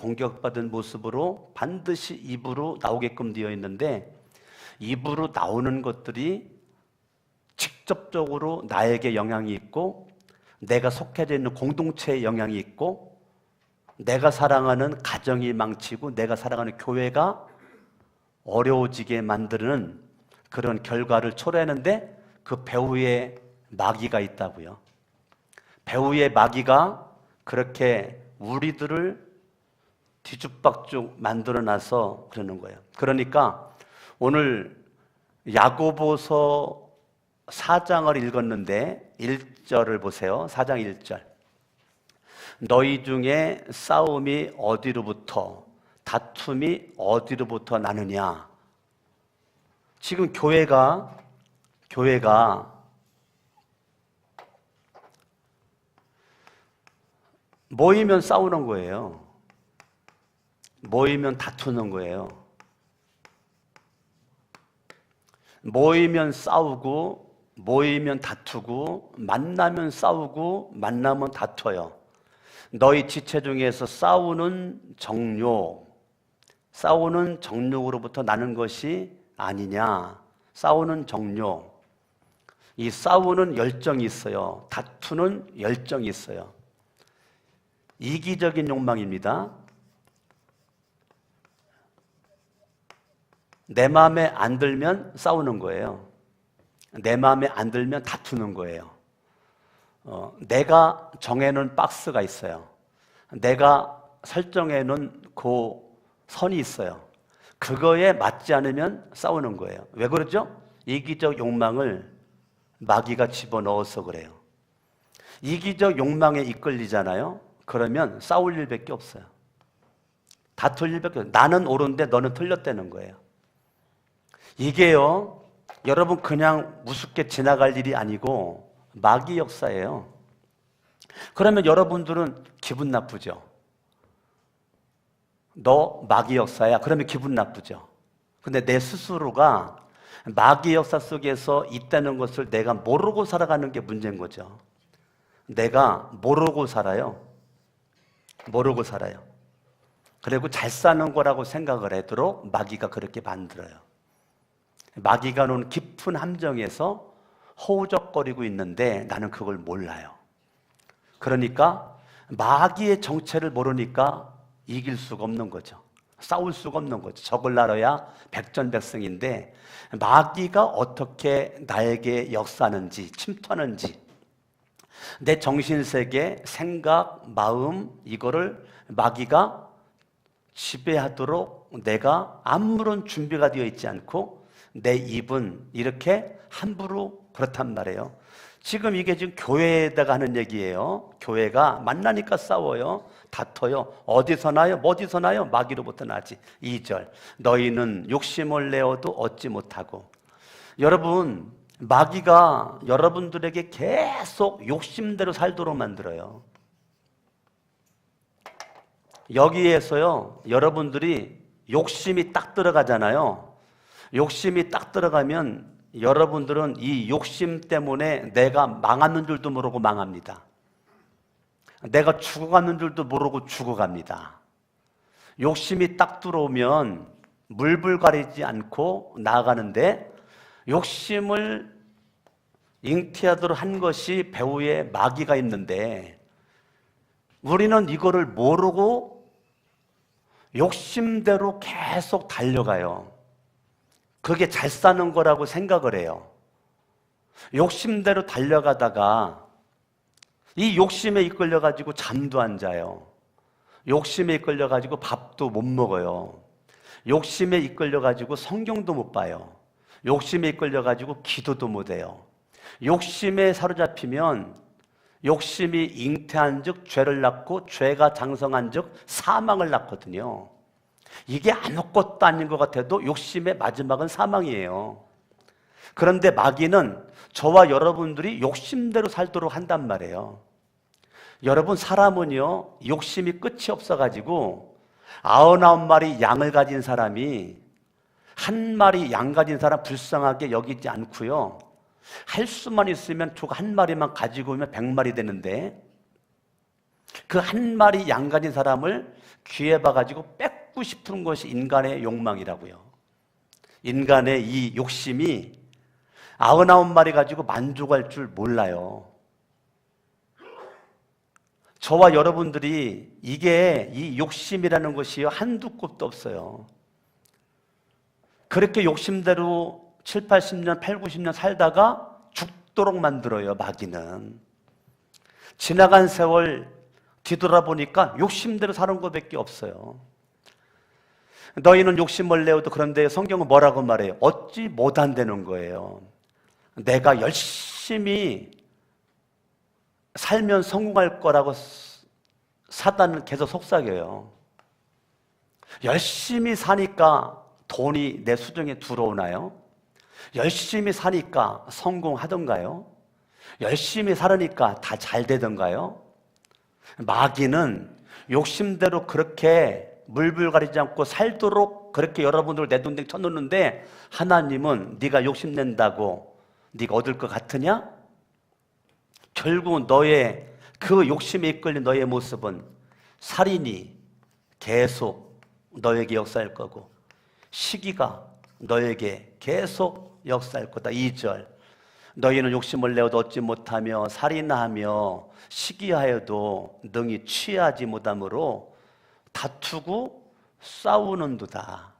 공격받은 모습으로 반드시 입으로 나오게끔 되어 있는데, 입으로 나오는 것들이 직접적으로 나에게 영향이 있고, 내가 속해져 있는 공동체에 영향이 있고, 내가 사랑하는 가정이 망치고 내가 사랑하는 교회가 어려워지게 만드는 그런 결과를 초래하는데, 그 배후에 마귀가 있다고요. 배후의 마귀가 그렇게 우리들을 뒤죽박죽 만들어놔서 그러는 거예요. 그러니까 오늘 야고보서 4장을 읽었는데 1절을 보세요. 4장 1절. 너희 중에 싸움이 어디로부터, 다툼이 어디로부터 나느냐. 지금 교회가 모이면 싸우는 거예요. 모이면 다투는 거예요. 모이면 싸우고, 모이면 다투고, 만나면 싸우고, 만나면 다퉈요. 너희 지체 중에서 싸우는 정욕으로부터 나는 것이 아니냐. 싸우는 정욕. 이 싸우는 열정이 있어요. 다투는 열정이 있어요. 이기적인 욕망입니다. 내 마음에 안 들면 싸우는 거예요. 내 마음에 안 들면 다투는 거예요. 내가 정해놓은 박스가 있어요. 내가 설정해놓은 그 선이 있어요. 그거에 맞지 않으면 싸우는 거예요. 왜 그러죠? 이기적 욕망을 마귀가 집어넣어서 그래요. 이기적 욕망에 이끌리잖아요. 그러면 싸울 일밖에 없어요. 다툴 일밖에 없어요. 나는 옳은데 너는 틀렸다는 거예요. 이게요, 여러분 그냥 우습게 지나갈 일이 아니고 마귀 역사예요. 그러면 여러분들은 기분 나쁘죠? 너 마귀 역사야? 그러면 기분 나쁘죠? 근데 내 스스로가 마귀 역사 속에서 있다는 것을 내가 모르고 살아가는 게 문제인 거죠. 내가 모르고 살아요. 모르고 살아요. 그리고 잘 사는 거라고 생각을 하도록 마귀가 그렇게 만들어요. 마귀가 놓은 깊은 함정에서 허우적거리고 있는데 나는 그걸 몰라요. 그러니까 마귀의 정체를 모르니까 이길 수가 없는 거죠. 싸울 수가 없는 거죠. 적을 나눠야 백전백승인데 마귀가 어떻게 나에게 역사하는지, 침투하는지, 내 정신세계, 생각, 마음, 이거를 마귀가 지배하도록 내가 아무런 준비가 되어 있지 않고 내 입은 이렇게 함부로 그렇단 말이에요. 지금 이게 지금 교회에다가 하는 얘기예요. 교회가 만나니까 싸워요. 다퉈요. 어디서 나요? 어디서 나요? 마귀로부터 나지. 2절. 너희는 욕심을 내어도 얻지 못하고. 여러분, 마귀가 여러분들에게 계속 욕심대로 살도록 만들어요. 여기에서요, 여러분들이 욕심이 딱 들어가잖아요. 욕심이 딱 들어가면 여러분들은 이 욕심 때문에 내가 망하는 줄도 모르고 망합니다. 내가 죽어가는 줄도 모르고 죽어갑니다. 욕심이 딱 들어오면 물불 가리지 않고 나아가는데, 욕심을 잉태하도록 한 것이 배후에 마귀가 있는데 우리는 이거를 모르고 욕심대로 계속 달려가요. 그게 잘 사는 거라고 생각을 해요. 욕심대로 달려가다가 이 욕심에 이끌려가지고 잠도 안 자요. 욕심에 이끌려가지고 밥도 못 먹어요. 욕심에 이끌려가지고 성경도 못 봐요. 욕심에 이끌려가지고 기도도 못 해요. 욕심에 사로잡히면 욕심이 잉태한 즉 죄를 낳고 죄가 장성한 즉 사망을 낳거든요. 이게 아무것도 아닌 것 같아도 욕심의 마지막은 사망이에요. 그런데 마귀는 저와 여러분들이 욕심대로 살도록 한단 말이에요. 여러분, 사람은요 욕심이 끝이 없어가지고 99마리 양을 가진 사람이 한 마리 양 가진 사람 불쌍하게 여기지 않고요, 할 수만 있으면 저 한 마리만 가지고 오면 100마리 되는데 그 한 마리 양 가진 사람을 귀에 봐가지고 뺏고 싶은 것이 인간의 욕망이라고요. 인간의 이 욕심이 99마리 가지고 만족할 줄 몰라요. 저와 여러분들이 이게 이 욕심이라는 것이 한두 끗도 없어요. 그렇게 욕심대로 7, 80년, 8, 90년 살다가 죽도록 만들어요, 마귀는. 지나간 세월 뒤돌아보니까 욕심대로 사는 것밖에 없어요. 너희는 욕심을 내어도 그런데 성경은 뭐라고 말해요? 얻지 못한다는 거예요. 내가 열심히 살면 성공할 거라고 사단은 계속 속삭여요. 열심히 사니까 돈이 내 수중에 들어오나요? 열심히 사니까 성공하던가요? 열심히 살으니까 다 잘 되던가요? 마귀는 욕심대로 그렇게 물불 가리지 않고 살도록 그렇게 여러분들 내동댕 쳐놓는데, 하나님은 네가 욕심낸다고 네가 얻을 것 같으냐? 결국 너의 그 욕심에 이끌린 너의 모습은 살인이 계속 너에게 역사할 거고, 시기가 너에게 계속 역사할 거다. 2절, 너희는 욕심을 내어도 얻지 못하며 살인하며 시기하여도 능히 취하지 못함으로 다투고 싸우는도다.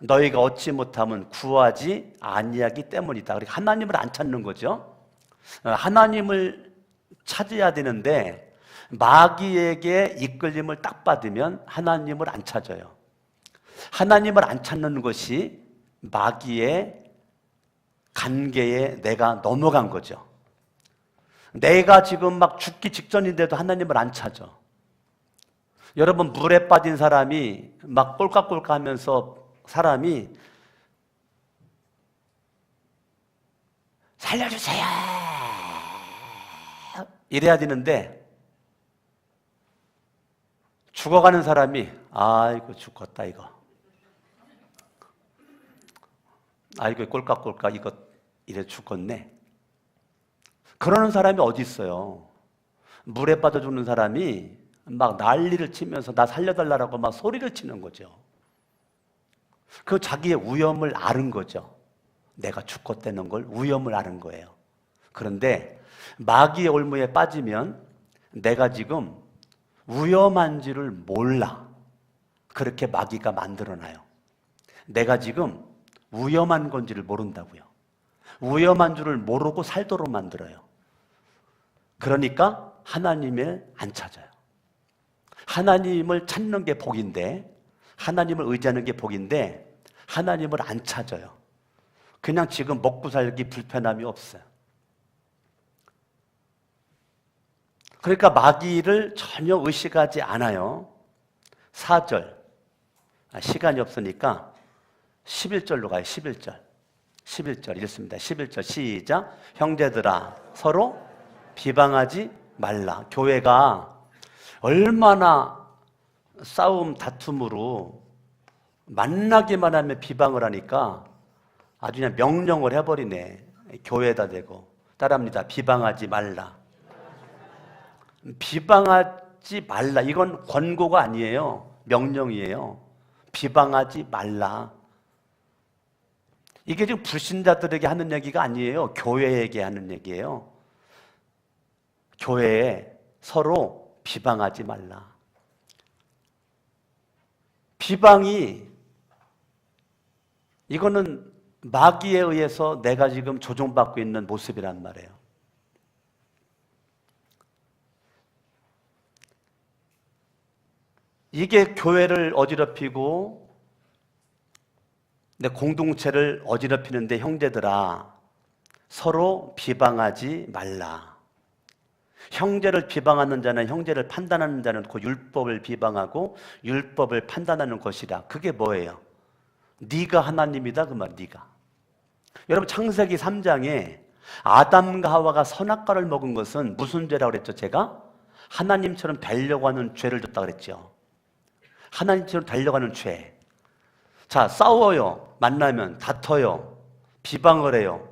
너희가 얻지 못하면 구하지 아니하기 때문이다. 그러니까 하나님을 안 찾는 거죠. 하나님을 찾아야 되는데 마귀에게 이끌림을 딱 받으면 하나님을 안 찾아요. 하나님을 안 찾는 것이 마귀의 관계에 내가 넘어간 거죠. 내가 지금 막 죽기 직전인데도 하나님을 안 찾아. 여러분, 물에 빠진 사람이 막 꼴깍꼴깍 하면서 사람이 살려주세요 이래야 되는데, 죽어가는 사람이 아이고 죽었다 이거, 아이고 꼴깍꼴깍 이거 이래 죽었네, 그러는 사람이 어디 있어요? 물에 빠져 죽는 사람이 막 난리를 치면서 나 살려달라고 막 소리를 치는 거죠. 그 자기의 위험을 아는 거죠. 내가 죽었다는 걸 위험을 아는 거예요. 그런데 마귀의 올무에 빠지면 내가 지금 위험한지를 몰라. 그렇게 마귀가 만들어놔요. 내가 지금 위험한 건지를 모른다고요. 위험한 줄을 모르고 살도록 만들어요. 그러니까 하나님을 안 찾아요. 하나님을 찾는 게 복인데, 하나님을 의지하는 게 복인데 하나님을 안 찾아요. 그냥 지금 먹고 살기 불편함이 없어요. 그러니까 마귀를 전혀 의식하지 않아요. 4절, 시간이 없으니까 11절로 가요. 11절 읽습니다. 11절 시작. 형제들아 서로 비방하지 말라. 교회가 얼마나 싸움 다툼으로 만나기만 하면 비방을 하니까 아주 그냥 명령을 해버리네. 교회에다 대고 따라합니다. 비방하지 말라. 비방하지 말라, 이건 권고가 아니에요. 명령이에요. 비방하지 말라. 이게 지금 불신자들에게 하는 얘기가 아니에요. 교회에게 하는 얘기예요. 교회에 서로 비방하지 말라. 비방이, 이거는 마귀에 의해서 내가 지금 조종받고 있는 모습이란 말이에요. 이게 교회를 어지럽히고 내 공동체를 어지럽히는데, 형제들아 서로 비방하지 말라. 형제를 비방하는 자는, 형제를 판단하는 자는 그 율법을 비방하고 율법을 판단하는 것이라. 그게 뭐예요? 네가 하나님이다 그 말. 네가, 여러분 창세기 3장에 아담과 하와가 선악과를 먹은 것은 무슨 죄라고 그랬죠? 제가 하나님처럼 되려고 하는 죄를 졌다 그랬죠. 하나님처럼 되려고 하는 죄. 자, 싸워요. 만나면 다퉈요. 비방을 해요.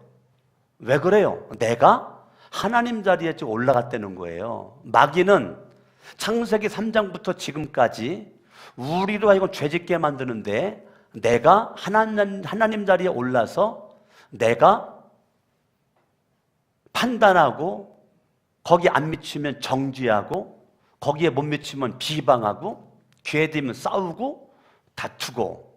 왜 그래요? 내가 하나님 자리에 지금 올라갔다는 거예요. 마귀는 창세기 3장부터 지금까지 우리로 하여금 죄짓게 만드는데 내가 하나님 자리에 올라서 내가 판단하고 거기 안 미치면 정죄하고 거기에 못 미치면 비방하고 기회 되면 싸우고 다투고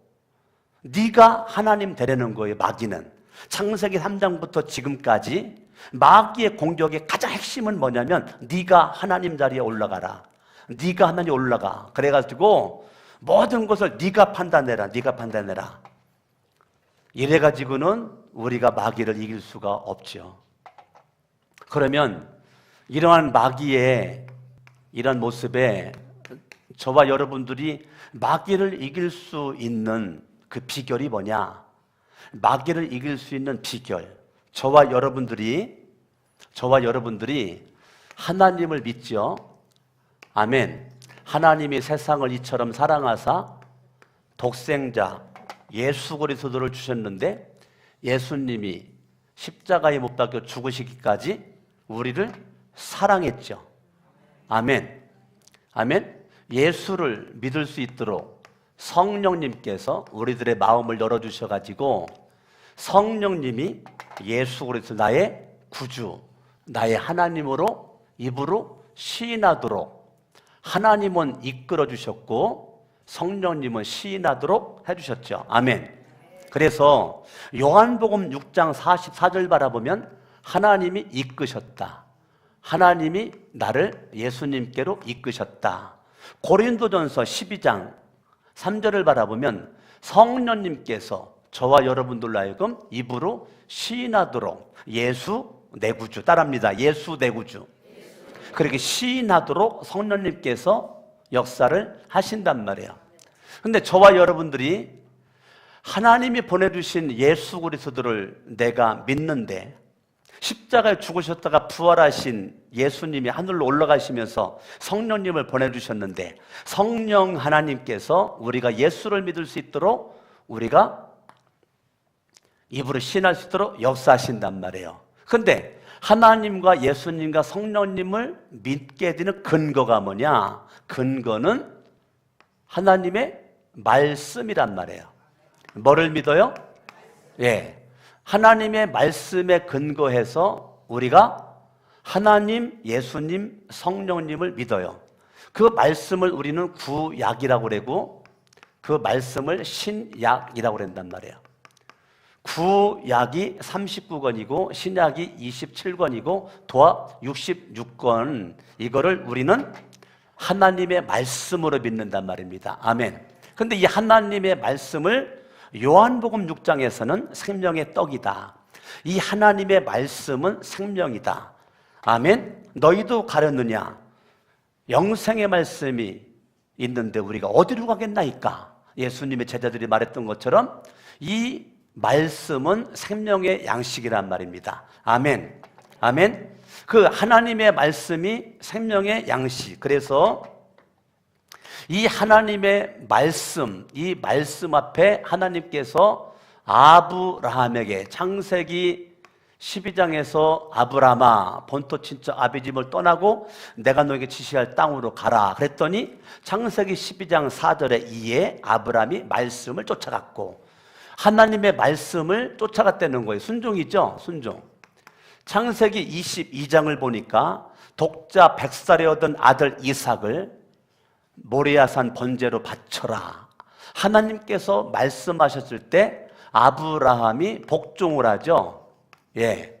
네가 하나님 되려는 거예요. 마귀는 창세기 3장부터 지금까지 마귀의 공격의 가장 핵심은 뭐냐면 네가 하나님 자리에 올라가라. 네가 하나님 올라가. 그래가지고 모든 것을 네가 판단해라. 네가 판단해라. 이래가지고는 우리가 마귀를 이길 수가 없죠. 그러면 이러한 마귀의 이런 모습에 저와 여러분들이 마귀를 이길 수 있는 그 비결이 뭐냐? 마귀를 이길 수 있는 비결. 저와 여러분들이 하나님을 믿죠. 아멘. 하나님이 세상을 이처럼 사랑하사 독생자 예수 그리스도를 주셨는데 예수님이 십자가에 못 박혀 죽으시기까지 우리를 사랑했죠. 아멘. 아멘. 예수를 믿을 수 있도록 성령님께서 우리들의 마음을 열어주셔가지고 성령님이 예수 그리스도 나의 구주, 나의 하나님으로 입으로 시인하도록 하나님은 이끌어 주셨고 성령님은 시인하도록 해주셨죠. 아멘. 그래서 요한복음 6장 44절 바라보면 하나님이 이끄셨다. 하나님이 나를 예수님께로 이끄셨다. 고린도전서 12장 3절을 바라보면 성령님께서 저와 여러분들로 하여금 입으로 시인하도록 예수 내 구주, 따라합니다. 예수 내 구주. 그렇게 시인하도록 성령님께서 역사를 하신단 말이에요. 근데 저와 여러분들이 하나님이 보내주신 예수 그리스도를 내가 믿는데 십자가에 죽으셨다가 부활하신 예수님이 하늘로 올라가시면서 성령님을 보내주셨는데 성령 하나님께서 우리가 예수를 믿을 수 있도록 우리가 입으로 시인할 수 있도록 역사하신단 말이에요. 근데 하나님과 예수님과 성령님을 믿게 되는 근거가 뭐냐? 근거는 하나님의 말씀이란 말이에요. 뭐를 믿어요? 예. 하나님의 말씀에 근거해서 우리가 하나님, 예수님, 성령님을 믿어요. 그 말씀을 우리는 구약이라고 그러고 그 말씀을 신약이라고 그런단 말이에요. 구약이 39권이고 신약이 27권이고 도합 66권, 이거를 우리는 하나님의 말씀으로 믿는단 말입니다. 아멘. 근데 이 하나님의 말씀을 요한복음 6장에서는 생명의 떡이다. 이 하나님의 말씀은 생명이다. 아멘. 너희도 가렸느냐? 영생의 말씀이 있는데 우리가 어디로 가겠나이까? 예수님의 제자들이 말했던 것처럼 이 말씀은 생명의 양식이란 말입니다. 아멘. 아멘. 그 하나님의 말씀이 생명의 양식. 그래서 이 하나님의 말씀, 이 말씀 앞에 하나님께서 아브라함에게 창세기 12장에서 아브라함아 본토 친척 아비 집을 떠나고 내가 너에게 지시할 땅으로 가라 그랬더니 창세기 12장 4절에 이에 아브라함이 말씀을 쫓아갔고 하나님의 말씀을 쫓아갔다는 거예요. 순종이죠. 순종. 창세기 22장을 보니까 독자 100살에 얻은 아들 이삭을 모리아산 번제로 바쳐라. 하나님께서 말씀하셨을 때 아브라함이 복종을 하죠. 예.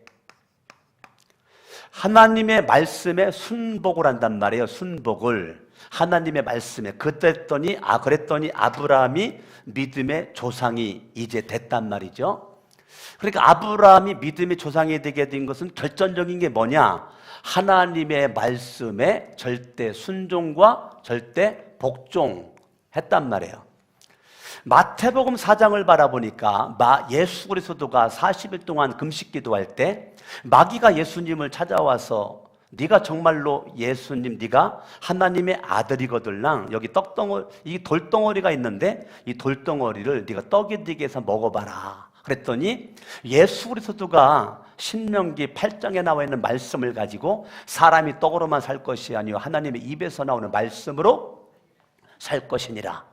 하나님의 말씀에 순복을 한단 말이에요. 순복을. 하나님의 말씀에. 그랬더니 아브라함이 믿음의 조상이 이제 됐단 말이죠. 그러니까 아브라함이 믿음의 조상이 되게 된 것은 결정적인 게 뭐냐? 하나님의 말씀에 절대 순종과 절대 복종했단 말이에요. 마태복음 4장을 바라보니까 예수 그리스도가 40일 동안 금식 기도할 때 마귀가 예수님을 찾아와서 네가 정말로 예수님, 네가 하나님의 아들이거들랑 여기 이 돌덩어리가 있는데 이 돌덩어리를 네가 떡이 되게 해서 먹어봐라. 그랬더니 예수 그리스도가 신명기 8장에 나와 있는 말씀을 가지고 사람이 떡으로만 살 것이 아니요 하나님의 입에서 나오는 말씀으로 살 것이니라.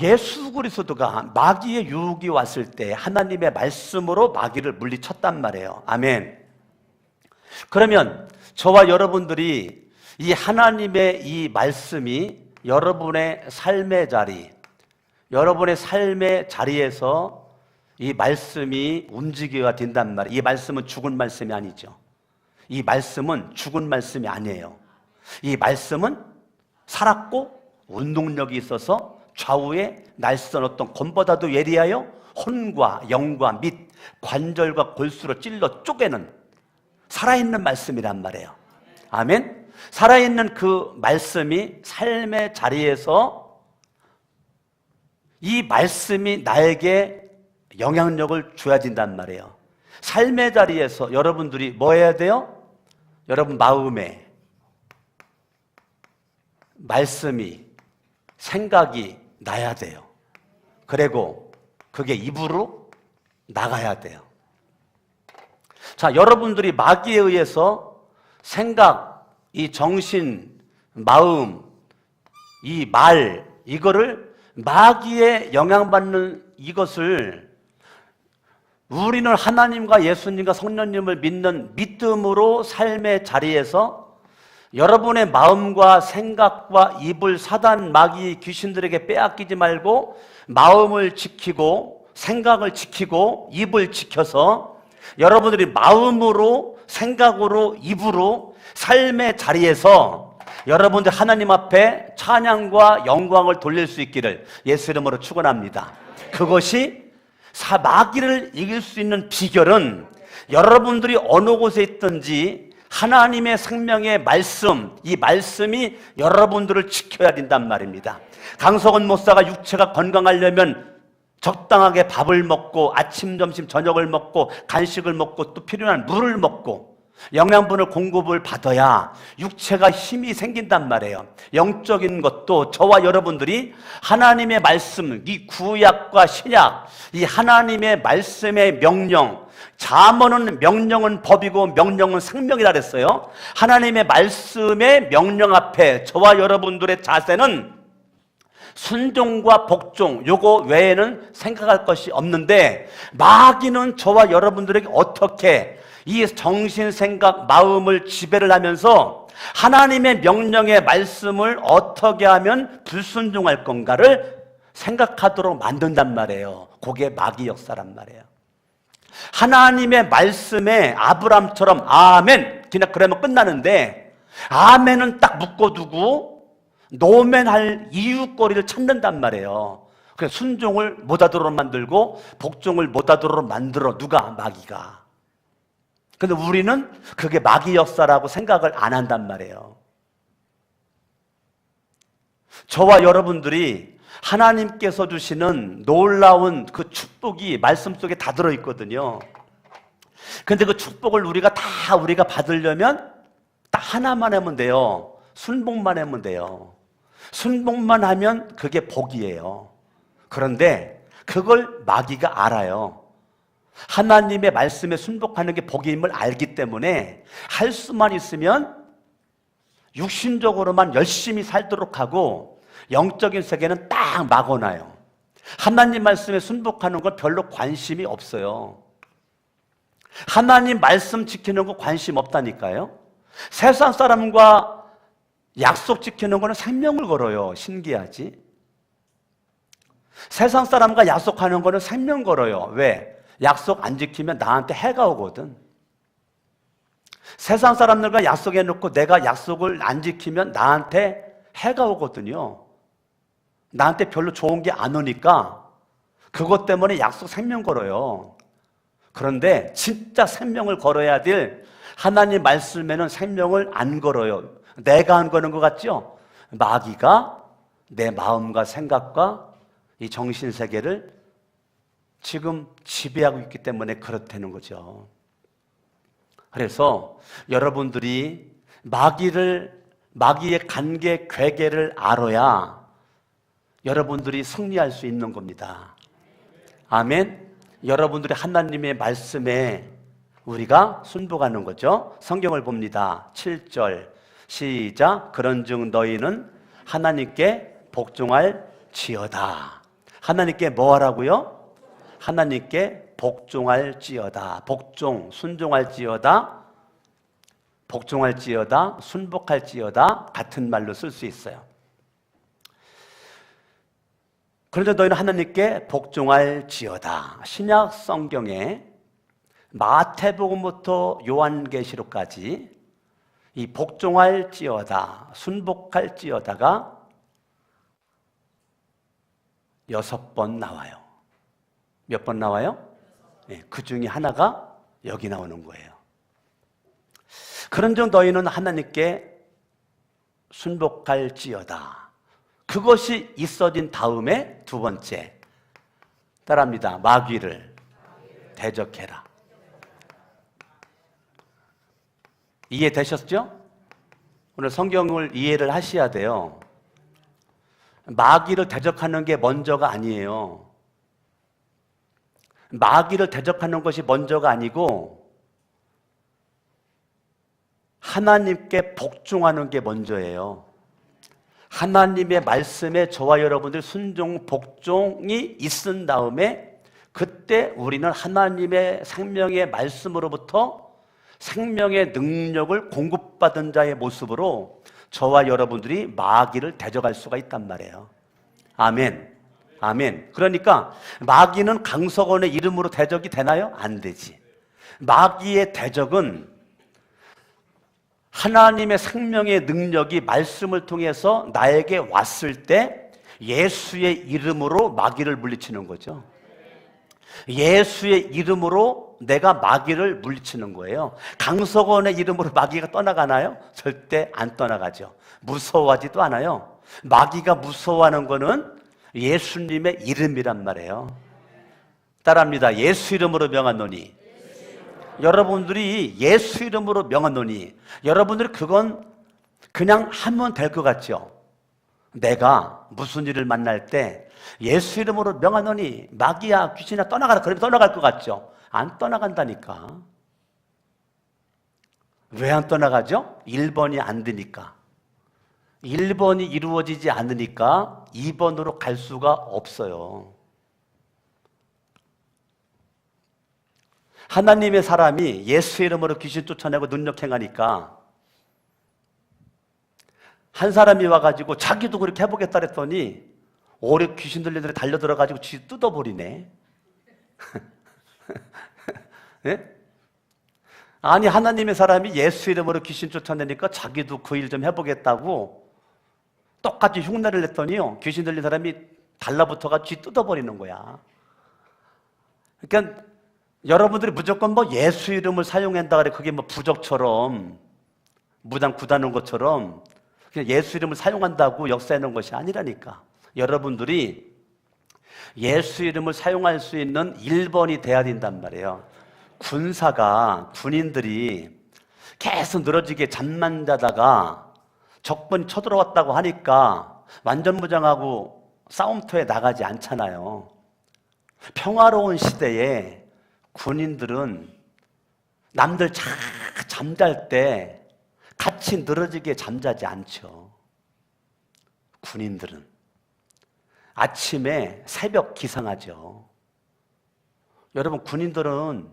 예수 그리스도가 마귀의 유혹이 왔을 때 하나님의 말씀으로 마귀를 물리쳤단 말이에요. 아멘. 그러면 저와 여러분들이 이 하나님의 이 말씀이 여러분의 삶의 자리, 여러분의 삶의 자리에서 이 말씀이 움직여야 된단 말이에요. 이 말씀은 죽은 말씀이 아니죠. 이 말씀은 죽은 말씀이 아니에요. 이 말씀은 살았고 운동력이 있어서 좌우에 날선 어떤 곰보다도 예리하여 혼과 영과 및 관절과 골수로 찔러 쪼개는 살아있는 말씀이란 말이에요. 아멘. 살아있는 그 말씀이 삶의 자리에서 이 말씀이 나에게 영향력을 줘야 된단 말이에요. 삶의 자리에서 여러분들이 뭐 해야 돼요? 여러분 마음에 말씀이 생각이 나야 돼요. 그리고 그게 입으로 나가야 돼요. 자, 여러분들이 마귀에 의해서 생각, 이 정신, 마음, 이 말, 이거를 마귀에 영향받는 이것을 우리는 하나님과 예수님과 성령님을 믿는 믿음으로 삶의 자리에서 여러분의 마음과 생각과 입을 사단, 마귀, 귀신들에게 빼앗기지 말고 마음을 지키고 생각을 지키고 입을 지켜서 여러분들이 마음으로 생각으로 입으로 삶의 자리에서 여러분들 하나님 앞에 찬양과 영광을 돌릴 수 있기를 예수 이름으로 축원합니다. 그것이 마귀를 이길 수 있는 비결은 여러분들이 어느 곳에 있든지 하나님의 생명의 말씀, 이 말씀이 여러분들을 지켜야 된단 말입니다. 강석원 목사가 육체가 건강하려면 적당하게 밥을 먹고 아침, 점심, 저녁을 먹고 간식을 먹고 또 필요한 물을 먹고 영양분을 공급을 받아야 육체가 힘이 생긴단 말이에요. 영적인 것도 저와 여러분들이 하나님의 말씀, 이 구약과 신약, 이 하나님의 말씀의 명령, 잠언은 명령은 법이고 명령은 생명이라 그랬어요. 하나님의 말씀의 명령 앞에 저와 여러분들의 자세는 순종과 복종, 요거 외에는 생각할 것이 없는데 마귀는 저와 여러분들에게 어떻게 이 정신, 생각, 마음을 지배를 하면서 하나님의 명령의 말씀을 어떻게 하면 불순종할 건가를 생각하도록 만든단 말이에요. 그게 마귀 역사란 말이에요. 하나님의 말씀에 아브람처럼 아멘 그냥 그러면 끝나는데 아멘은 딱 묶어두고 노멘할 이유거리를 찾는단 말이에요. 그래서 순종을 못하도록 만들고 복종을 못하도록 만들어. 누가? 마귀가. 근데 우리는 그게 마귀 역사라고 생각을 안 한단 말이에요. 저와 여러분들이 하나님께서 주시는 놀라운 그 축복이 말씀 속에 다 들어있거든요. 근데 그 축복을 우리가 받으려면 딱 하나만 하면 돼요. 순복만 하면 돼요. 순복만 하면 그게 복이에요. 그런데 그걸 마귀가 알아요. 하나님의 말씀에 순복하는 게 복임을 알기 때문에 할 수만 있으면 육신적으로만 열심히 살도록 하고 영적인 세계는 딱 막아놔요. 하나님 말씀에 순복하는 걸 별로 관심이 없어요. 하나님 말씀 지키는 거 관심 없다니까요. 세상 사람과 약속 지키는 거는 생명을 걸어요. 신기하지? 세상 사람과 약속하는 거는 생명 걸어요. 왜? 약속 안 지키면 나한테 해가 오거든. 세상 사람들과 약속해 놓고 내가 약속을 안 지키면 나한테 해가 오거든요. 나한테 별로 좋은 게 안 오니까 그것 때문에 약속 생명 걸어요. 그런데 진짜 생명을 걸어야 될 하나님 말씀에는 생명을 안 걸어요. 내가 안 거는 것 같죠? 마귀가 내 마음과 생각과 이 정신세계를 지금 지배하고 있기 때문에 그렇다는 거죠. 그래서 여러분들이 마귀의 관계, 괴계를 알아야 여러분들이 승리할 수 있는 겁니다. 아멘. 여러분들이 하나님의 말씀에 우리가 순복하는 거죠. 성경을 봅니다. 7절 시작. 그런즉 너희는 하나님께 복종할지어다. 하나님께 뭐 하라고요? 하나님께 복종할지어다. 복종, 순종할지어다. 복종할지어다, 순복할지어다 같은 말로 쓸 수 있어요. 그런데 너희는 하나님께 복종할지어다. 신약 성경에 마태복음부터 요한계시록까지 이 복종할지어다, 순복할지어다가 6번 나와요. 몇 번 나와요? 네, 그 중에 하나가 여기 나오는 거예요. 그런즉 너희는 하나님께 순복할지어다. 그것이 있어진 다음에 두 번째 따라합니다. 마귀를 대적해라. 이해되셨죠? 오늘 성경을 이해를 하셔야 돼요. 마귀를 대적하는 게 먼저가 아니에요. 마귀를 대적하는 것이 먼저가 아니고 하나님께 복종하는 게 먼저예요. 하나님의 말씀에 저와 여러분들 순종, 복종이 있은 다음에 그때 우리는 하나님의 생명의 말씀으로부터 생명의 능력을 공급받은 자의 모습으로 저와 여러분들이 마귀를 대적할 수가 있단 말이에요. 아멘. 아멘. 그러니까 마귀는 강석원의 이름으로 대적이 되나요? 안 되지. 마귀의 대적은 하나님의 생명의 능력이 말씀을 통해서 나에게 왔을 때 예수의 이름으로 마귀를 물리치는 거죠. 예수의 이름으로 내가 마귀를 물리치는 거예요. 강석원의 이름으로 마귀가 떠나가나요? 절대 안 떠나가죠. 무서워하지도 않아요. 마귀가 무서워하는 거는 예수님의 이름이란 말이에요. 따라합니다. 예수 이름으로 명하노니. 여러분들이 예수 이름으로 명하노니 여러분들이 그건 그냥 하면 될 것 같죠? 내가 무슨 일을 만날 때 예수 이름으로 명하노니 마귀야 귀신아 떠나가라 그러면 떠나갈 것 같죠? 안 떠나간다니까. 왜 안 떠나가죠? 1번이 안 되니까. 1번이 이루어지지 않으니까 2번으로 갈 수가 없어요. 하나님의 사람이 예수 이름으로 귀신 쫓아내고 능력 행하니까 한 사람이 와가지고 자기도 그렇게 해보겠다 그랬더니 오래 귀신 들리더니 달려들어가지고 쥐 뜯어버리네. 네? 아니 하나님의 사람이 예수 이름으로 귀신 쫓아내니까 자기도 그 일 좀 해보겠다고 똑같이 흉내를 냈더니요 귀신 들린 사람이 달라붙어가 쥐 뜯어버리는 거야. 그러니까 여러분들이 무조건 뭐 예수 이름을 사용한다 그래 그게 뭐 부적처럼 무당 구다는 것처럼 그냥 예수 이름을 사용한다고 역사하는 것이 아니라니까. 여러분들이 예수 이름을 사용할 수 있는 1번이 돼야 된단 말이에요. 군인들이 계속 늘어지게 잠만 자다가 적군이 쳐들어왔다고 하니까 완전무장하고 싸움터에 나가지 않잖아요. 평화로운 시대에 군인들은 남들 잠잘 때 같이 늘어지게 잠자지 않죠. 군인들은 아침에 새벽 기상하죠. 여러분 군인들은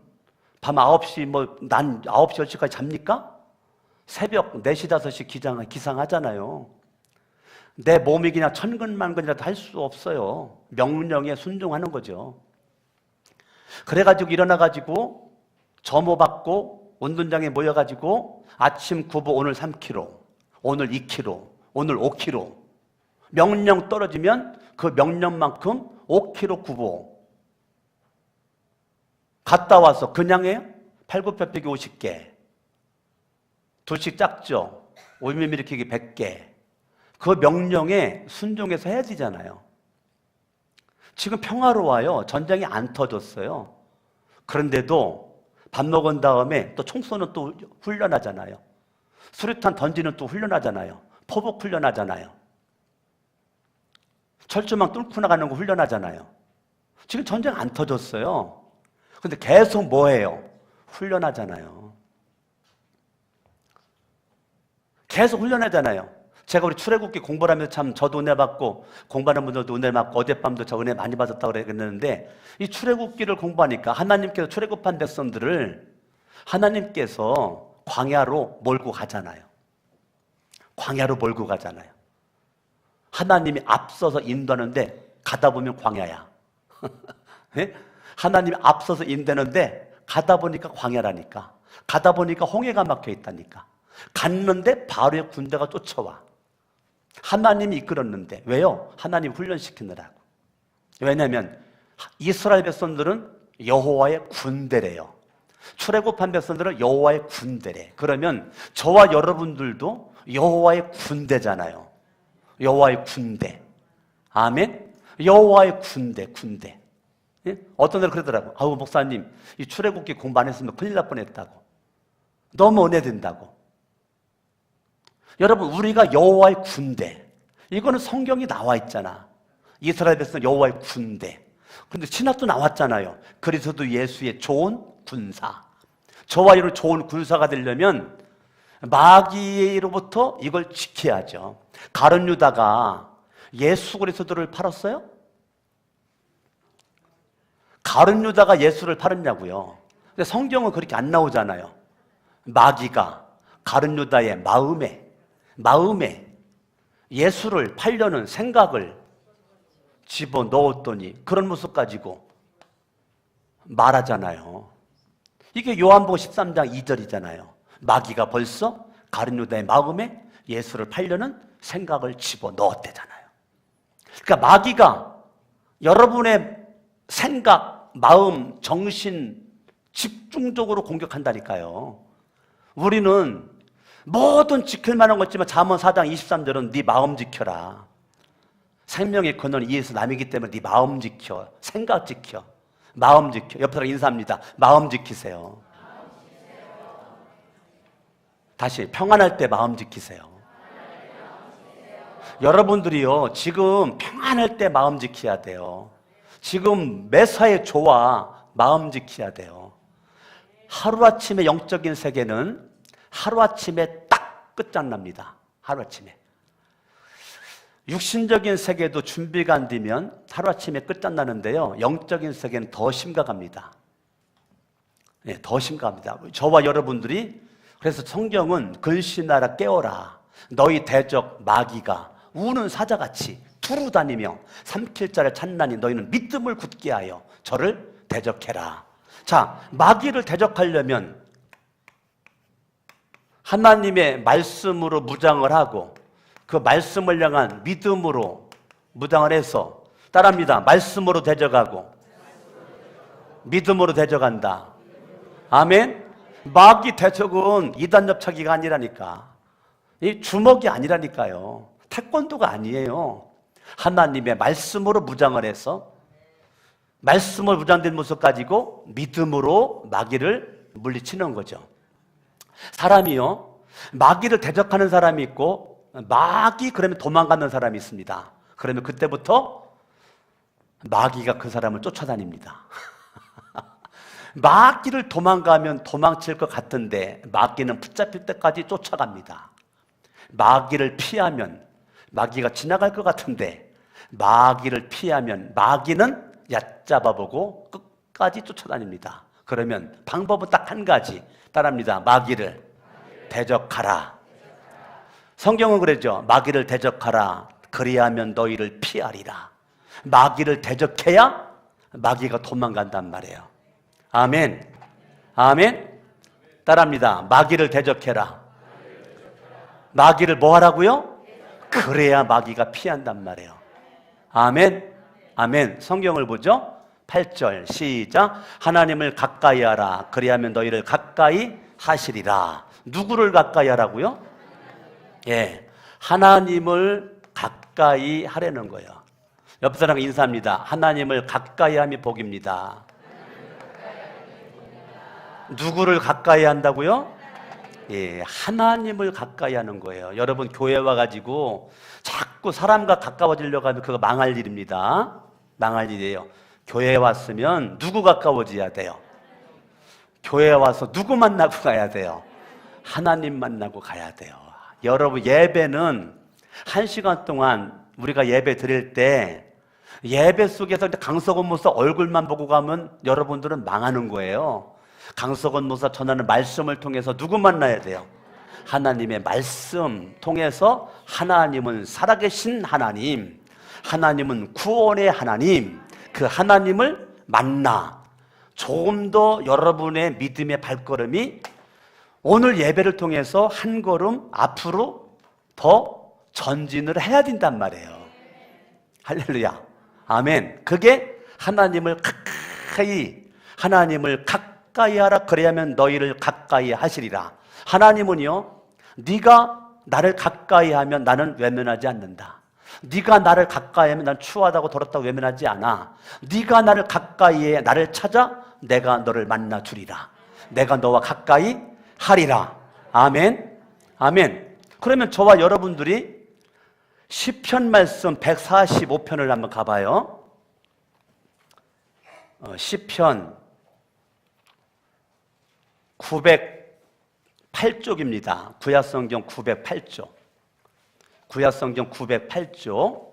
밤 9시 난 9시 10시까지 잡니까? 새벽 4시 5시 기상하잖아요. 내 몸이 그냥 천근만근이라도 할 수 없어요. 명령에 순종하는 거죠. 그래가지고 일어나가지고 점호받고 운동장에 모여가지고 아침 구보 오늘 3km, 오늘 2km, 오늘 5km 명령 떨어지면 그 명령만큼 5km 구보 갔다 와서 그냥 해요? 팔굽혀펴기 50개, 둘씩 작죠? 5mm 일으키기 100개 그 명령에 순종해서 해야 되잖아요. 지금 평화로워요. 전쟁이 안 터졌어요. 그런데도 밥 먹은 다음에 또 총 쏘는 또 훈련하잖아요. 수류탄 던지는 또 훈련하잖아요. 포복 훈련하잖아요. 철조망 뚫고 나가는 거 훈련하잖아요. 지금 전쟁 안 터졌어요. 근데 계속 뭐 해요? 훈련하잖아요. 계속 훈련하잖아요. 제가 우리 출애굽기 공부를 하면서 참 저도 은혜 받고 공부하는 분들도 은혜 받고 어젯밤도 저 은혜 많이 받았다고 그랬는데, 이 출애굽기를 공부하니까 하나님께서 출애굽한 백성들을 하나님께서 광야로 몰고 가잖아요. 광야로 몰고 가잖아요. 하나님이 앞서서 인도하는데 가다 보면 광야야. 네? 하나님이 앞서서 인도하는데 가다 보니까 광야라니까. 가다 보니까 홍해가 막혀 있다니까. 갔는데 바로의 군대가 쫓아와. 하나님이 이끌었는데. 왜요? 하나님 훈련시키느라고. 왜냐하면 이스라엘 백성들은 여호와의 군대래요. 출애굽한 백성들은 여호와의 군대래. 그러면 저와 여러분들도 여호와의 군대잖아요. 여호와의 군대. 아멘. 여호와의 군대. 예? 어떤 데는 그러더라고. 아우 목사님, 이 출애굽기 공부 안 했으면 큰일 날 뻔했다고. 너무 은혜된다고. 여러분, 우리가 여호와의 군대. 이거는 성경이 나와 있잖아. 이스라엘 백성 여호와의 군대. 근데 신학도 나왔잖아요. 그리스도 예수의 좋은 군사. 저와 여러분 좋은 군사가 되려면 마귀로부터 이걸 지켜야죠. 가룟 유다가 예수 그리스도를 팔았어요? 가룟 유다가 예수를 팔았냐고요. 근데 성경은 그렇게 안 나오잖아요. 마귀가 가룟 유다의 마음에 예수를 팔려는 생각을 집어넣었더니 그런 모습 가지고 말하잖아요. 이게 요한복음 13장 2절이잖아요. 마귀가 벌써 가룟 유다의 마음에 예수를 팔려는 생각을 집어넣었대잖아요. 그러니까 마귀가 여러분의 생각, 마음, 정신 집중적으로 공격한다니까요. 우리는 뭐든 지킬 만한 거 있지만 잠언 4장 23절은 네 마음 지켜라. 생명의 근원은 이에서 남이기 때문에 네 마음 지켜. 생각 지켜. 마음 지켜. 옆에 사람 인사합니다. 마음 지키세요. 다시 평안할 때 마음 지키세요. 여러분들이요 지금 평안할 때 마음 지켜야 돼요. 지금 매사에 좋아 마음 지켜야 돼요. 하루아침에 영적인 세계는 하루아침에 딱 끝장납니다. 하루아침에. 육신적인 세계도 준비가 안 되면 하루아침에 끝장나는데요, 영적인 세계는 더 심각합니다. 네, 더 심각합니다. 저와 여러분들이, 그래서 성경은 근신하라 깨어라. 너희 대적 마귀가 우는 사자같이 두루 다니며 삼킬 자를 찾나니 너희는 믿음을 굳게 하여 저를 대적해라. 자, 마귀를 대적하려면 하나님의 말씀으로 무장을 하고 그 말씀을 향한 믿음으로 무장을 해서, 따라합니다. 말씀으로 대적하고 믿음으로 대적한다. 아멘. 마귀 대적은 이단 접착기가 아니라니까. 이 주먹이 아니라니까요. 태권도가 아니에요. 하나님의 말씀으로 무장을 해서 말씀으로 무장된 모습 가지고 믿음으로 마귀를 물리치는 거죠. 사람이요, 마귀를 대적하는 사람이 있고 마귀 그러면 도망가는 사람이 있습니다. 그러면 그때부터 마귀가 그 사람을 쫓아다닙니다. 마귀를 도망가면 도망칠 것 같은데 마귀는 붙잡힐 때까지 쫓아갑니다. 마귀를 피하면 마귀가 지나갈 것 같은데 마귀를 피하면 마귀는 얕잡아보고 끝까지 쫓아다닙니다. 그러면 방법은 딱 한 가지, 따라합니다. 마귀를 대적하라. 성경은 그러죠. 마귀를 대적하라. 그리하면 너희를 피하리라. 마귀를 대적해야 마귀가 도망간단 말이에요. 아멘. 아멘. 따라합니다. 마귀를 대적해라. 마귀를 뭐 하라고요? 그래야 마귀가 피한단 말이에요. 아멘. 아멘. 성경을 보죠. 8절 시작. 하나님을 가까이 하라. 그리하면 너희를 가까이 하시리라. 누구를 가까이 하라고요? 예, 하나님을 가까이 하려는 거예요. 옆 사람과 인사합니다. 하나님을 가까이 함이 복입니다. 누구를 가까이 한다고요? 예, 하나님을 가까이 하는 거예요. 여러분 교회 와가지고 자꾸 사람과 가까워지려고 하면 그거 망할 일입니다. 망할 일이에요. 교회에 왔으면 누구 가까워져야 돼요? 교회 와서 누구 만나고 가야 돼요? 하나님 만나고 가야 돼요. 여러분, 예배는 1시간 동안 우리가 예배 드릴 때 예배 속에서 강석원 목사 얼굴만 보고 가면 여러분들은 망하는 거예요. 강석원 목사 전하는 말씀을 통해서 누구 만나야 돼요? 하나님의 말씀 통해서 하나님은 살아계신 하나님, 하나님은 구원의 하나님, 그 하나님을 만나 조금 더 여러분의 믿음의 발걸음이 오늘 예배를 통해서 한 걸음 앞으로 더 전진을 해야 된단 말이에요. 할렐루야. 아멘. 그게 하나님을 가까이 하라. 그래야면 너희를 가까이 하시리라. 하나님은요, 네가 나를 가까이 하면 나는 외면하지 않는다. 네가 나를 가까이 하면 난 추하다고 더럽다고 외면하지 않아. 네가 나를 가까이 해 나를 찾아 내가 너를 만나 주리라. 내가 너와 가까이 하리라. 아멘. 아멘. 그러면 저와 여러분들이 시편 말씀 145편을 한번 가봐요. 시편 908쪽입니다. 구약성경 908쪽. 구약성경 908쪽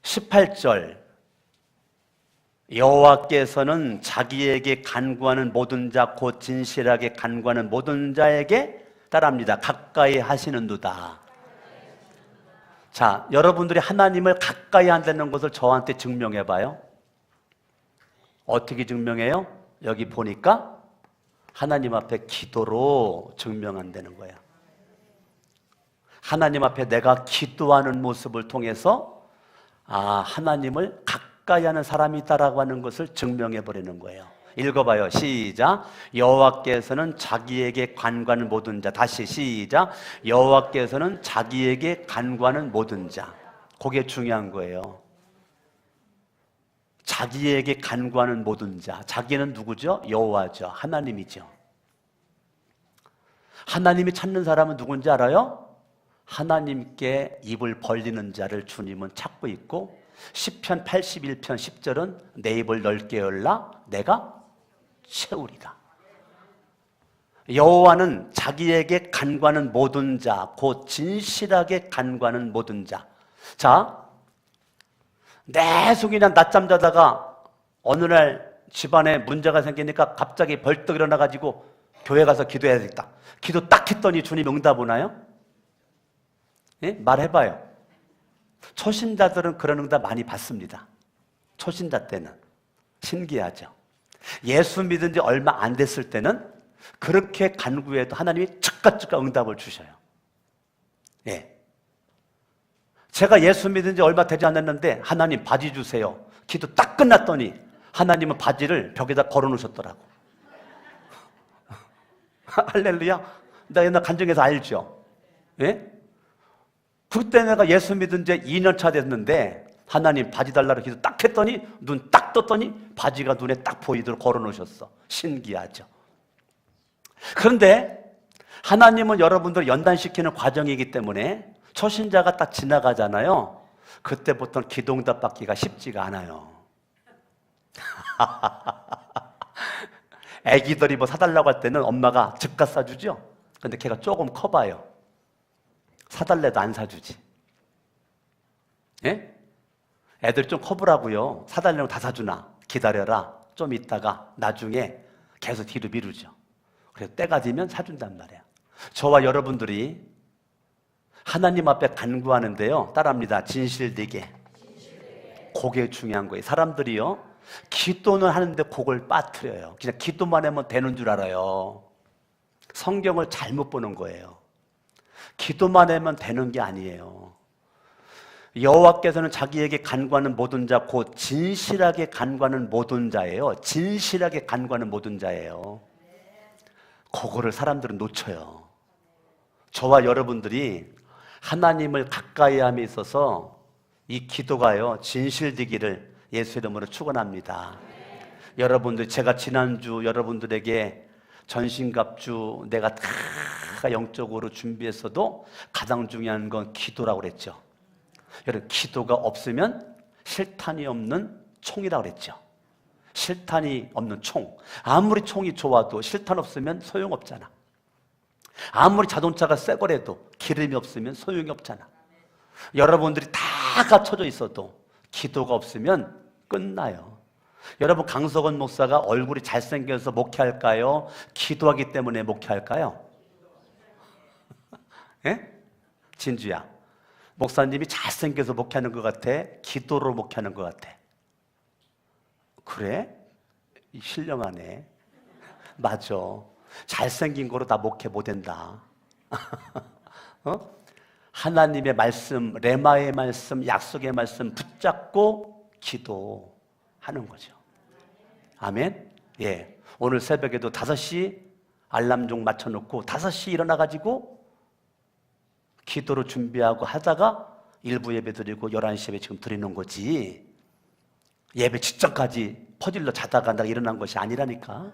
18절. 여호와께서는 자기에게 간구하는 모든 자 곧 진실하게 간구하는 모든 자에게 따라합니다. 가까이 하시는도다. 자, 여러분들이 하나님을 가까이 한다는 것을 저한테 증명해 봐요. 어떻게 증명해요? 여기 보니까 하나님 앞에 기도로 증명한다는 거예요. 하나님 앞에 내가 기도하는 모습을 통해서 하나님을 가까이 하는 사람이 있다라고 하는 것을 증명해 버리는 거예요. 읽어봐요. 시작. 여호와께서는 자기에게 간구하는 모든 자. 다시 시작. 여호와께서는 자기에게 간구하는 모든 자. 그게 중요한 거예요. 자기에게 간구하는 모든 자. 자기는 누구죠? 여호와죠. 하나님이죠. 하나님이 찾는 사람은 누군지 알아요? 하나님께 입을 벌리는 자를 주님은 찾고 있고, 시편 81편 10절은 내 입을 넓게 열라 내가 채우리라. 여호와는 자기에게 간구하는 모든 자, 곧 진실하게 간구하는 모든 자. 자, 내 속이 그냥 낮잠 자다가 어느 날 집안에 문제가 생기니까 갑자기 벌떡 일어나가지고 교회 가서 기도해야겠다. 기도 딱 했더니 주님 응답 오나요? 예? 말해봐요. 초신자들은 그런 응답 많이 받습니다. 초신자 때는. 신기하죠. 예수 믿은 지 얼마 안 됐을 때는 그렇게 간구해도 하나님이 즉각 응답을 주셔요. 예. 제가 예수 믿은 지 얼마 되지 않았는데 하나님 바지 주세요. 기도 딱 끝났더니 하나님은 바지를 벽에다 걸어 놓으셨더라고. 할렐루야. 나 옛날 간증에서 알죠. 예? 그때 내가 예수 믿은 지 2년 차 됐는데 하나님 바지 달라고 기도 딱 했더니 눈 딱 떴더니 바지가 눈에 딱 보이도록 걸어 놓으셨어. 신기하죠. 그런데 하나님은 여러분들 연단시키는 과정이기 때문에 초신자가 딱 지나가잖아요. 그때부터는 기도응답 받기가 쉽지가 않아요. 애기들이 뭐 사달라고 할 때는 엄마가 즉각 사주죠. 근데 걔가 조금 커봐요. 사달래도 안 사주지. 예? 애들 좀 커보라고요. 사달라고 다 사주나? 기다려라. 좀 있다가 나중에 계속 뒤로 미루죠. 그래서 때가 되면 사준단 말이야. 저와 여러분들이 하나님 앞에 간구하는데요. 따라합니다. 진실되게. 그게 중요한 거예요. 사람들이요, 기도는 하는데 그걸 빠뜨려요. 그냥 기도만 하면 되는 줄 알아요. 성경을 잘못 보는 거예요. 기도만 하면 되는 게 아니에요. 여호와께서는 자기에게 간구하는 모든 자, 곧 진실하게 간구하는 모든 자예요. 진실하게 간구하는 모든 자예요. 그거를 사람들은 놓쳐요. 저와 여러분들이 하나님을 가까이 함에 있어서 이 기도가요, 진실되기를 예수 이름으로 축원합니다. 여러분들, 제가 지난주 여러분들에게 전신갑주 내가 다 영적으로 준비했어도 가장 중요한 건 기도라고 그랬죠. 여러분, 기도가 없으면 실탄이 없는 총이라고 그랬죠. 실탄이 없는 총. 아무리 총이 좋아도 실탄 없으면 소용없잖아. 아무리 자동차가 새 거라도 기름이 없으면 소용이 없잖아. 여러분들이 다 갖춰져 있어도 기도가 없으면 끝나요. 여러분, 강석원 목사가 얼굴이 잘생겨서 목회할까요? 기도하기 때문에 목회할까요? 예? 진주야, 목사님이 잘생겨서 목회하는 것 같아? 기도로 목회하는 것 같아? 그래? 신령하네. 맞아. 잘생긴 거로 다 목회 못한다. 하나님의 말씀, 레마의 말씀, 약속의 말씀 붙잡고 기도하는 거죠. 아멘? 예. 오늘 새벽에도 5시 알람종 맞춰놓고 5시 일어나가지고 기도로 준비하고 하다가 일부 예배 드리고 11시 예배 지금 드리는 거지. 예배 직전까지 퍼질러 자다가 나 일어난 것이 아니라니까.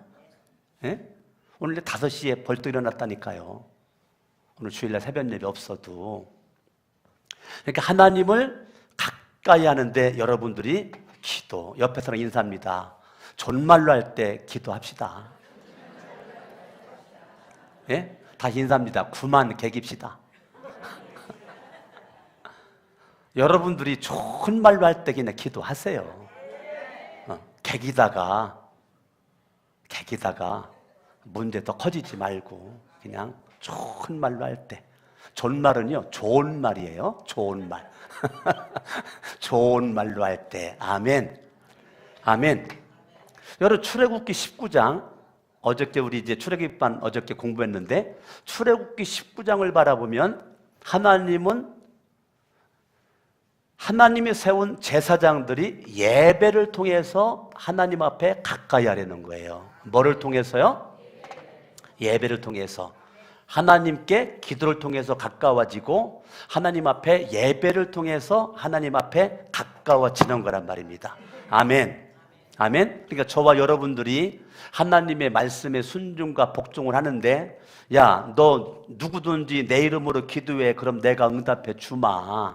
예? 오늘 5시에 벌떡 일어났다니까요. 오늘 주일날 새벽 예배 없어도. 그러니까 하나님을 가까이 하는데 여러분들이 기도, 옆에 사람 인사합니다. 존말로 할 때 기도합시다. 예? 다시 인사합니다. 그만 개깁시다. 여러분들이 좋은 말로 할 때 그냥 기도하세요. 개기다가 문제 더 커지지 말고 그냥 좋은 말로 할 때. 존말은요, 좋은 말이에요. 좋은 말. 좋은 말로 할 때. 아멘. 아멘. 여러분, 출애굽기 19장, 어저께 우리 이제 출애굽기반 어저께 공부했는데, 출애굽기 19장을 바라보면 하나님이 세운 제사장들이 예배를 통해서 하나님 앞에 가까이 하려는 거예요. 뭐를 통해서요? 예배를 통해서. 하나님께 기도를 통해서 가까워지고 하나님 앞에 예배를 통해서 하나님 앞에 가까워지는 거란 말입니다. 아멘. 아멘. 그러니까 저와 여러분들이 하나님의 말씀에 순종과 복종을 하는데, 야, 너 누구든지 내 이름으로 기도해. 그럼 내가 응답해 주마.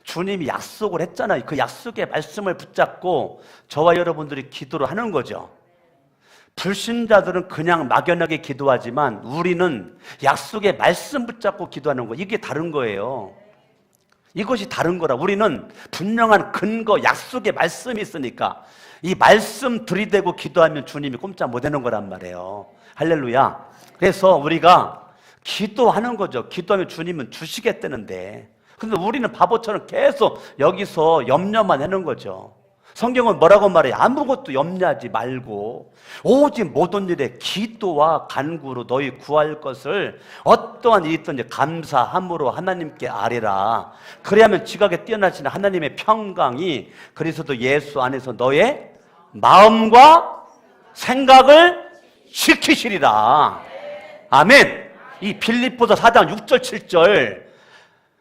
주님이 약속을 했잖아요. 그 약속의 말씀을 붙잡고 저와 여러분들이 기도를 하는 거죠. 불신자들은 그냥 막연하게 기도하지만 우리는 약속의 말씀 붙잡고 기도하는 거, 이게 다른 거예요. 이것이 다른 거라. 우리는 분명한 근거, 약속의 말씀이 있으니까 이 말씀 들이대고 기도하면 주님이 꼼짝 못하는 거란 말이에요. 할렐루야. 그래서 우리가 기도하는 거죠. 기도하면 주님은 주시겠다는데, 근데 우리는 바보처럼 계속 여기서 염려만 하는 거죠. 성경은 뭐라고 말해요? 아무것도 염려하지 말고 오직 모든 일에 기도와 간구로 너희 구할 것을 어떠한 일이 있든지 감사함으로 하나님께 아뢰라. 그래야만 지각에 뛰어나시는 하나님의 평강이 그리스도 예수 안에서 너의 마음과 생각을 지키시리라. 아멘. 이 빌립보서 4장 6절 7절,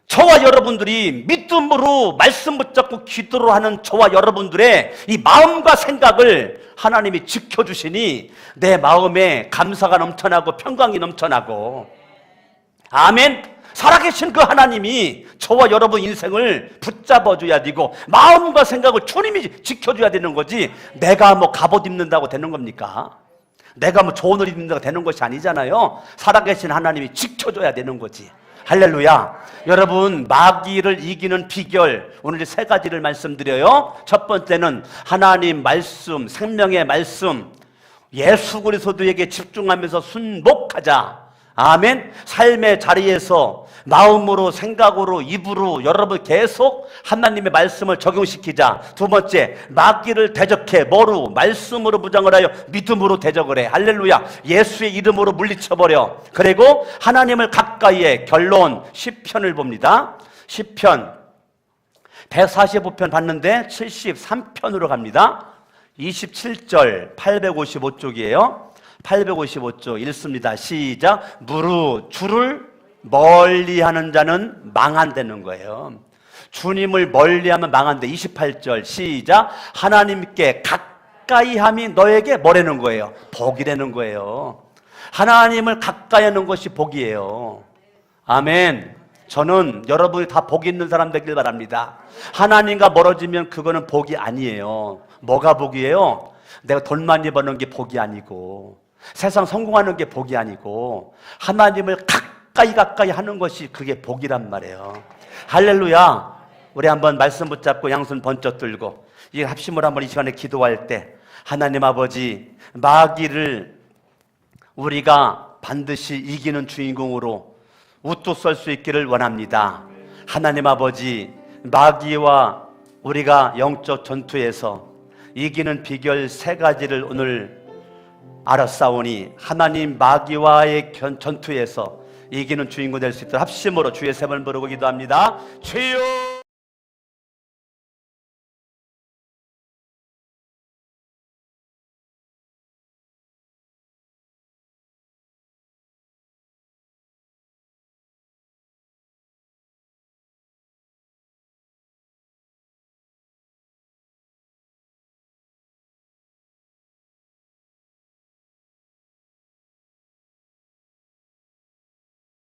저와 여러분들이 믿음으로 말씀 붙잡고 기도로 하는 저와 여러분들의 이 마음과 생각을 하나님이 지켜주시니 내 마음에 감사가 넘쳐나고 평강이 넘쳐나고, 아멘. 살아계신 그 하나님이 저와 여러분 인생을 붙잡아줘야 되고 마음과 생각을 주님이 지켜줘야 되는 거지, 내가 뭐 갑옷 입는다고 되는 겁니까? 내가 뭐 좋은 옷 입는다고 되는 것이 아니잖아요. 살아계신 하나님이 지켜줘야 되는 거지. 할렐루야. 여러분, 마귀를 이기는 비결, 오늘 3가지를 말씀드려요. 첫 번째는 하나님 말씀, 생명의 말씀, 예수 그리스도에게 집중하면서 순복하자. 아멘. 삶의 자리에서 마음으로, 생각으로, 입으로 여러분 계속 하나님의 말씀을 적용시키자. 두 번째, 마귀를 대적해. 뭐로? 말씀으로 무장을 하여 믿음으로 대적을 해. 할렐루야. 예수의 이름으로 물리쳐버려. 그리고 하나님을 가까이 해. 결론, 시편을 봅니다. 시편 145편 봤는데 73편으로 갑니다. 27절 855쪽이에요. 855쪽 읽습니다. 시작. 무릇 주를 멀리하는 자는 망한다는 거예요. 주님을 멀리하면 망한데. 28절 시작. 하나님께 가까이함이 너에게 뭐라는 거예요? 복이라는 거예요. 하나님을 가까이 하는 것이 복이에요. 아멘. 저는 여러분이 다 복 있는 사람 되길 바랍니다. 하나님과 멀어지면 그거는 복이 아니에요. 뭐가 복이에요? 내가 돈 많이 버는 게 복이 아니고 세상 성공하는 게 복이 아니고 하나님을 가까이 하는 것이 그게 복이란 말이에요. 할렐루야. 우리 한번 말씀 붙잡고 양손 번쩍 들고 이 합심으로 한번 이 시간에 기도할 때 하나님 아버지, 마귀를 우리가 반드시 이기는 주인공으로 우뚝 설 수 있기를 원합니다. 하나님 아버지, 마귀와 우리가 영적 전투에서 이기는 비결 3가지를 오늘 알았사오니 하나님 마귀와의 전투에서 이기는 주인공 될 수 있도록 합심으로 주의 샘을 부르고 기도합니다. 주여!